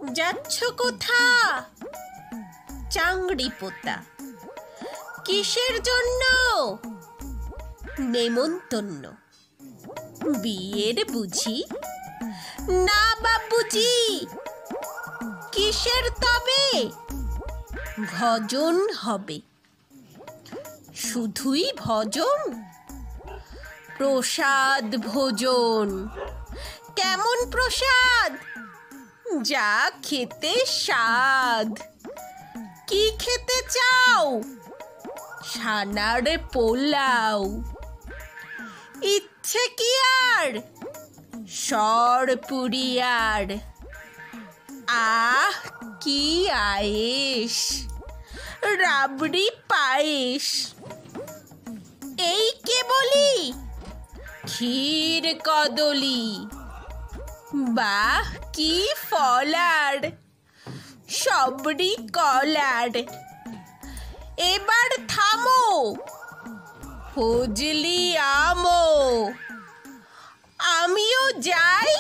যাচ্ছ কোথা? চাংড়ি পোতা। কিসের জন্য? নেমন্তন্ন। বিয়ের বুঝি? না বাবুজি। কিসের তবে? ভজন হবে। শুধুই ভজন? প্রসাদ ভোজন। কেমন প্রসাদ? যা খেতে স্বাদ। কি খেতে চাও? ছানার পোলাও। ইচ্ছে কি আর? সরপুরিয়ার। আহ কি আয়েশ! রাবড়ি পায়েস। এই কে বলি? ক্ষীর কদলি। বাহ কি ফলার! সবরি কলার। এবার থামো। ফজলি আমো। আমিও যাই।